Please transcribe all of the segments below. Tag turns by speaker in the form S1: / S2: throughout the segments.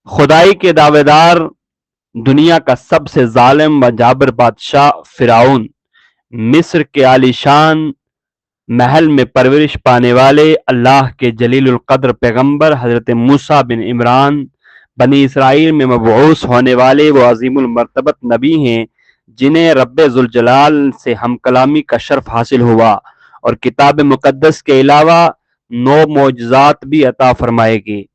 S1: खुदाई के दावेदार दुनिया का सबसे जालिम व जाबिर बादशाह फिरौन, मिस्र के आलीशान महल में परवरिश पाने वाले अल्लाह के जलीलुल कद्र पैगंबर हजरत मूसा बिन इमरान बनी इसराइल में मबऊस होने वाले वो अजीमुल मर्तबत नबी हैं जिन्हें रब्बे जुल जलाल से हम कलामी का शर्फ हासिल हुआ और किताब मुकद्दस के अलावा 9 मौजज़ात भी अता फरमाएगी।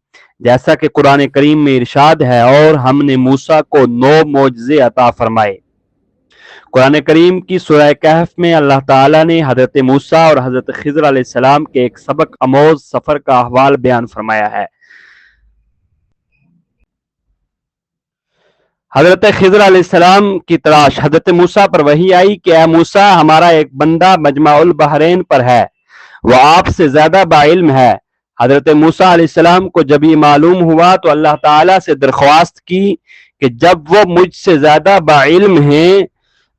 S1: जैसा कि कुरान करीम में इरशाद है, और हमने मूसा को 9 मौजज़े अता फरमाए। कुरान करीम की सूरह कहफ में अल्लाह ताला ने हजरत मूसा और हजरत खिज़र अलैहिस्सलाम के एक सबक अमोज सफर का अहवाल बयान फरमाया है। हजरत खिज़र अलैहिस्सलाम की तलाश हजरत मूसा पर वही आई कि ऐ मूसा, हमारा एक बंदा मजमाउल बहरैन पर है, वह आपसे ज्यादा बाइल्म है। हजरत मूसा अलैहिस्सलाम को जब ये मालूम हुआ तो अल्लाह ताला से दरख्वास्त की कि जब वो मुझसे ज्यादा बाइल्म हैं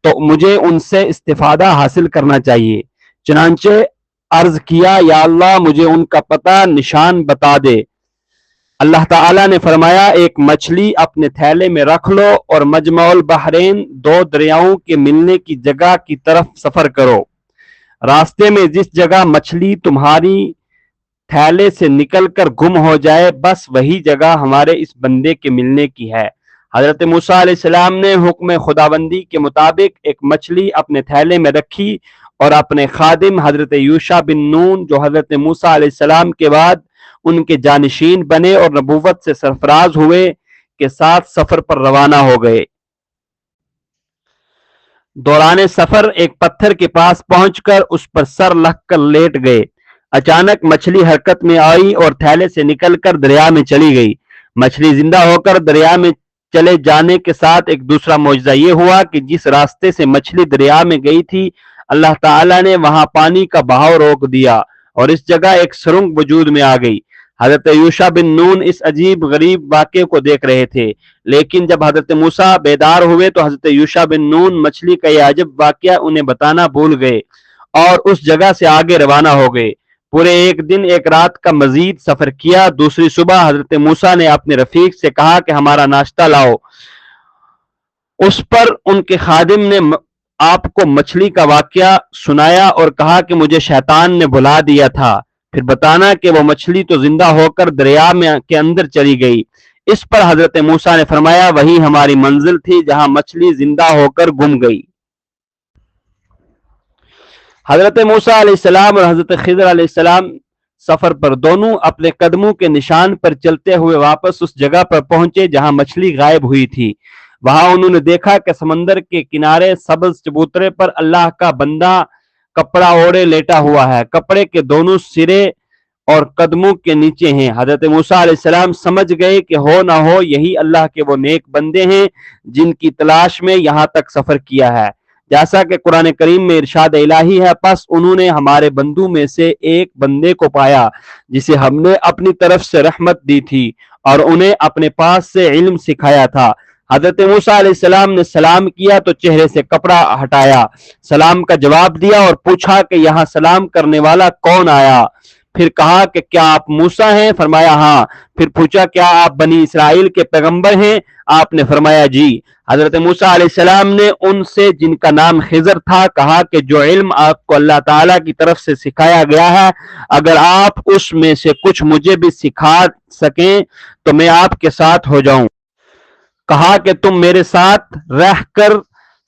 S1: तो मुझे उनसे इस्तिफादा हासिल करना चाहिए। चुनांचे अर्ज किया, या अल्लाह, मुझे उनका पता निशान बता दे। अल्लाह ताला ने फरमाया, एक मछली अपने थैले में रख लो और मजमाउल बहरैन 2 दरियाओं के मिलने की जगह की तरफ सफर करो। रास्ते में जिस जगह मछली तुम्हारी थैले से निकलकर गुम हो जाए, बस वही जगह हमारे इस बंदे के मिलने की है। हजरत मूसा अलैहिस्सलाम ने हुक्म खुदाबंदी के मुताबिक एक मछली अपने थैले में रखी और अपने खादिम हजरत यूशा बिन नून, जो हजरत मूसा अलैहिस्सलाम के बाद उनके जानिशीन बने और नबूवत से सरफराज हुए, के साथ सफर पर रवाना हो गए। दौरान सफर एक पत्थर के पास पहुंचकर उस पर सर रख कर लेट गए। अचानक मछली हरकत में आई और थैले से निकलकर दरिया में चली गई। मछली जिंदा होकर दरिया में चले जाने के साथ एक दूसरा मौजज़ा ये हुआ कि जिस रास्ते से मछली दरिया में गई थी, अल्लाह ताला ने वहां पानी का बहाव रोक दिया और इस जगह एक सुरंग वजूद में आ गई। हजरत यूशा बिन नून इस अजीब गरीब वाक़े को देख रहे थे, लेकिन जब हजरत मूसा बेदार हुए तो हजरत यूशा बिन नून मछली का यह अजब वाक़या उन्हें बताना भूल गए और उस जगह से आगे रवाना हो गए। पूरे एक दिन एक रात का मजीद सफर किया। दूसरी सुबह हजरत मूसा ने अपने रफीक से कहा कि हमारा नाश्ता लाओ। उस पर उनके खादिम ने आपको मछली का वाकया सुनाया और कहा कि मुझे शैतान ने भुला दिया था, फिर बताना कि वो मछली तो जिंदा होकर दरिया में के अंदर चली गई। इस पर हजरत मूसा ने फरमाया, वही हमारी मंजिल थी जहां मछली जिंदा होकर गुम गई। हजरत मूसा अलैहिस्सलाम और हजरत खिज़र अलैहिस्सलाम सफर पर दोनों अपने कदमों के निशान पर चलते हुए वापस उस जगह पर पहुंचे जहां मछली गायब हुई थी। वहां उन्होंने देखा कि समंदर के किनारे सब्ज चबूतरे पर अल्लाह का बंदा कपड़ा ओढ़े लेटा हुआ है, कपड़े के दोनों सिरे और कदमों के नीचे हैं। हजरत मूसा अलैहिस्सलाम समझ गए कि हो ना हो यही अल्लाह के वो नेक बंदे हैं जिनकी तलाश में यहाँ तक सफर किया है। जैसा कि कुरान करीम में इरशाद इलाही है, बस उन्होंने हमारे बंदू में से एक बंदे को पाया जिसे हमने अपनी तरफ से रहमत दी थी और उन्हें अपने पास से इल्म सिखाया था। हजरत मूसा अलैहिस्सलाम ने सलाम किया तो चेहरे से कपड़ा हटाया, सलाम का जवाब दिया और पूछा कि यहाँ सलाम करने वाला कौन आया। फिर कहा कि क्या आप मूसा हैं? फरमाया हाँ। फिर पूछा क्या आप बनी इसराइल के पैगंबर हैं? आपने फरमाया जी। हजरत मूसा अलैहिस्सलाम ने उनसे, जिनका नाम खिज़र था, कहा कि जो इल्म आपको अल्लाह ताला की तरफ से सिखाया गया है, अगर आप उसमें से कुछ मुझे भी सिखा सकें तो मैं आपके साथ हो जाऊं। कहा कि तुम मेरे साथ रहकर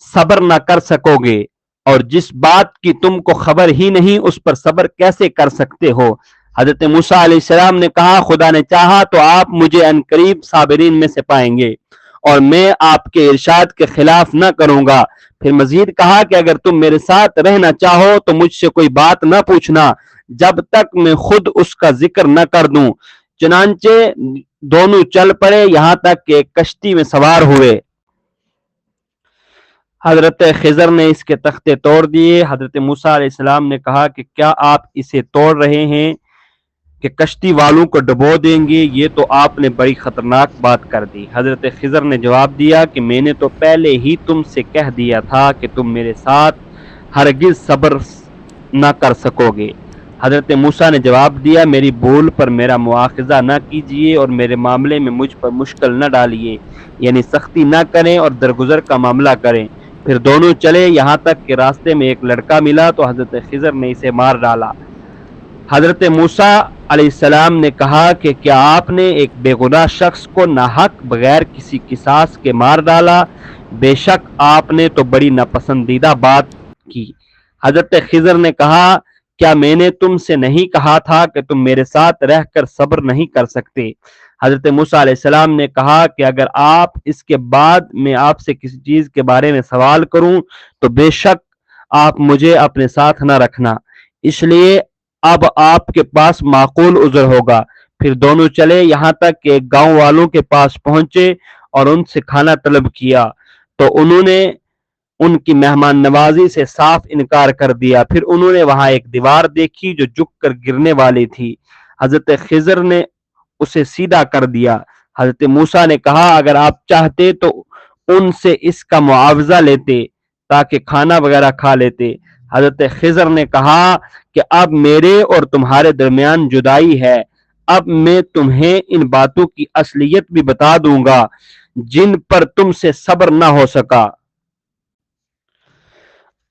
S1: सब्र न कर सकोगे और जिस बात की तुमको खबर ही नहीं उस पर सब्र कैसे कर सकते हो। हजरत मूसा अलैहिस्सलाम ने कहा, खुदा ने चाहा तो आप मुझे अनकरीब साबिरीन में से पाएंगे और मैं आपके इरशाद के खिलाफ न करूंगा। फिर मजीद कहा कि अगर तुम मेरे साथ रहना चाहो तो मुझसे कोई बात न पूछना जब तक मैं खुद उसका जिक्र न कर दूं। चुनांचे दोनों चल पड़े, यहां तक कि एक कश्ती में सवार हुए। हजरत खिज़र ने इसके तख्ते तोड़ दिए। हजरत मूसा अलैहिस्सलाम ने कहा कि क्या आप इसे तोड़ रहे हैं कि कश्ती वालों को डुबो देंगे? ये तो आपने बड़ी खतरनाक बात कर दी। हजरत खिज़र ने जवाब दिया कि मैंने तो पहले ही तुमसे कह दिया था कि तुम मेरे साथ हरगिज सब्र न कर सकोगे। حضرت موسیٰ نے جواب دیا میری بھول پر میرا مواخذہ نہ کیجیے اور میرے معاملے میں مجھ پر مشکل نہ ڈالیے، یعنی سختی نہ کریں اور درگزر کا معاملہ کریں۔ پھر دونوں چلے یہاں تک کہ راستے میں ایک لڑکا ملا تو حضرت خضر نے اسے مار ڈالا۔ حضرت موسیٰ علیہ السلام نے کہا کہ کیا آپ نے ایک بے گناہ شخص کو ناحق بغیر کسی قصاص کے مار ڈالا؟ بے شک آپ نے تو بڑی ناپسندیدہ بات کی۔ حضرت خضر نے کہا کیا میں نے تم سے نہیں کہا تھا کہ تم میرے ساتھ رہ کر صبر نہیں کر سکتے؟ حضرت موسیٰ علیہ السلام نے کہا کہ اگر آپ اس کے بعد میں آپ سے کسی چیز کے بارے میں سوال کروں تو بے شک آپ مجھے اپنے ساتھ نہ رکھنا، اس لیے اب آپ کے پاس معقول عذر ہوگا۔ پھر دونوں چلے یہاں تک کہ ایک گاؤں والوں کے پاس پہنچے اور ان سے کھانا طلب کیا تو انہوں نے ان کی مہمان نوازی سے صاف انکار کر دیا۔ پھر انہوں نے وہاں ایک دیوار دیکھی جو جھک کر گرنے والی تھی۔ حضرت خضر نے اسے سیدھا کر دیا۔ حضرت موسیٰ نے کہا اگر آپ چاہتے تو ان سے اس کا معاوضہ لیتے تاکہ کھانا وغیرہ کھا لیتے۔ حضرت خضر نے کہا کہ اب میرے اور تمہارے درمیان جدائی ہے، اب میں تمہیں ان باتوں کی اصلیت بھی بتا دوں گا جن پر تم سے صبر نہ ہو سکا۔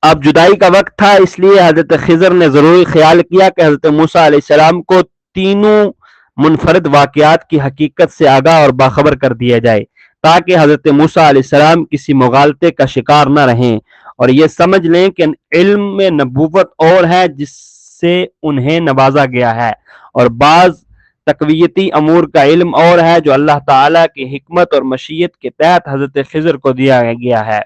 S1: اب جدائی کا وقت تھا، اس لیے حضرت خضر نے ضروری خیال کیا کہ حضرت موسیٰ علیہ السلام کو تینوں منفرد واقعات کی حقیقت سے آگاہ اور باخبر کر دیا جائے تاکہ حضرت موسیٰ علیہ السلام کسی مغالطے کا شکار نہ رہیں اور یہ سمجھ لیں کہ علم میں نبوت اور ہے جس سے انہیں نوازا گیا ہے، اور بعض تقویتی امور کا علم اور ہے جو اللہ تعالیٰ کی حکمت اور مشیت کے تحت حضرت خضر کو دیا گیا ہے،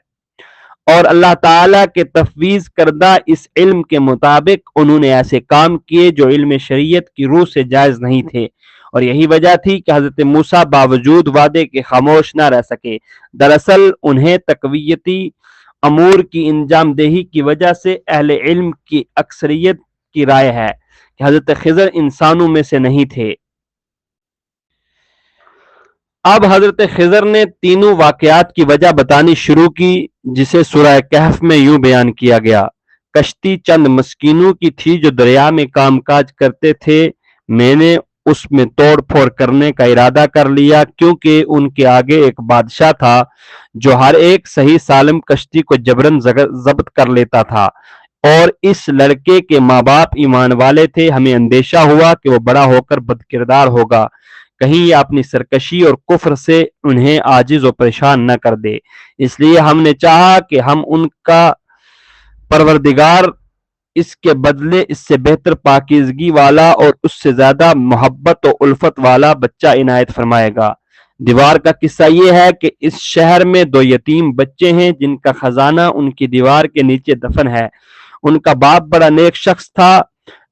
S1: اور اللہ تعالیٰ کے تفویض کردہ اس علم کے مطابق انہوں نے ایسے کام کیے جو علم شریعت کی روح سے جائز نہیں تھے، اور یہی وجہ تھی کہ حضرت موسیٰ باوجود وعدے کے خاموش نہ رہ سکے۔ دراصل انہیں تقویتی امور کی انجام دہی کی وجہ سے اہل علم کی اکثریت کی رائے ہے کہ حضرت خضر انسانوں میں سے نہیں تھے۔ اب حضرت خضر نے تینوں واقعات کی وجہ بتانی شروع کی جسے سورہ کہف میں یوں بیان کیا گیا۔ کشتی چند مسکینوں کی تھی جو دریا میں کام کاج کرتے تھے، میں نے اس میں توڑ پھوڑ کرنے کا ارادہ کر لیا کیونکہ ان کے آگے ایک بادشاہ تھا جو ہر ایک صحیح سالم کشتی کو جبرن ضبط کر لیتا تھا، اور اس لڑکے کے ماں باپ ایمان والے تھے۔ ہمیں اندیشہ ہوا کہ وہ بڑا ہو کر بد کردار ہوگا، کہیں یہ اپنی سرکشی اور کفر سے انہیں عاجز و پریشان نہ کر دے، اس لیے ہم نے چاہا کہ ہم ان کا پروردگار اس کے بدلے اس سے بہتر پاکیزگی والا اور اس سے زیادہ محبت و الفت والا بچہ عنایت فرمائے گا۔ دیوار کا قصہ یہ ہے کہ اس شہر میں دو یتیم بچے ہیں جن کا خزانہ ان کی دیوار کے نیچے دفن ہے۔ ان کا باپ بڑا نیک شخص تھا،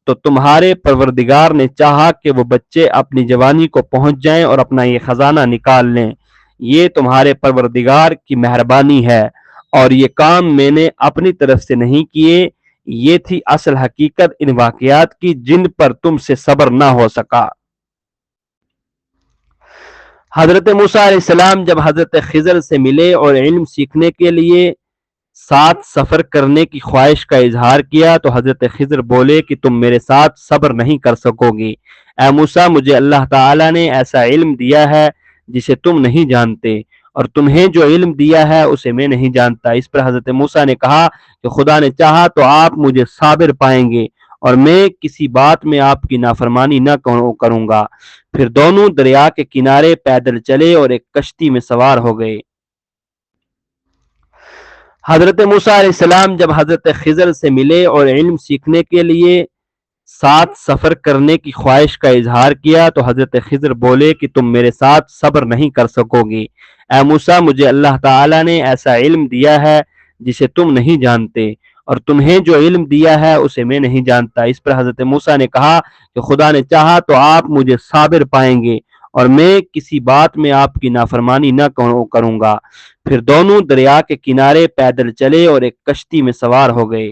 S1: تو تمہارے پروردگار نے چاہا کہ وہ بچے اپنی جوانی کو پہنچ جائیں اور اپنا یہ خزانہ نکال لیں۔ یہ تمہارے پروردگار کی مہربانی ہے، اور یہ کام میں نے اپنی طرف سے نہیں کیے، یہ تھی اصل حقیقت ان واقعات کی جن پر تم سے صبر نہ ہو سکا۔ حضرت موسیٰ علیہ السلام جب حضرت خضر سے ملے اور علم سیکھنے کے لیے ساتھ سفر کرنے کی خواہش کا اظہار کیا تو حضرت خضر بولے کہ تم میرے ساتھ صبر نہیں کر سکو گی۔ اے موسیٰ، مجھے اللہ تعالیٰ نے ایسا علم دیا ہے جسے تم نہیں جانتے، اور تمہیں جو علم دیا ہے اسے میں نہیں جانتا۔ اس پر حضرت موسیٰ نے کہا کہ خدا نے چاہا تو آپ مجھے صابر پائیں گے اور میں کسی بات میں آپ کی نافرمانی نہ کروں گا۔ پھر دونوں دریا کے کنارے پیدل چلے اور ایک کشتی میں سوار ہو گئے۔ حضرت موسیٰ علیہ السلام جب حضرت خضر سے ملے اور علم سیکھنے کے لیے ساتھ سفر کرنے کی خواہش کا اظہار کیا تو حضرت خضر بولے کہ تم میرے ساتھ صبر نہیں کر سکو گی۔ اے موسیٰ، مجھے اللہ تعالیٰ نے ایسا علم دیا ہے جسے تم نہیں جانتے، اور تمہیں جو علم دیا ہے اسے میں نہیں جانتا۔ اس پر حضرت موسیٰ نے کہا کہ خدا نے چاہا تو آپ مجھے صابر پائیں گے اور میں کسی بات میں آپ کی نافرمانی نہ کروں گا۔ پھر دونوں دریا کے کنارے پیدل چلے اور ایک کشتی میں سوار ہو گئے۔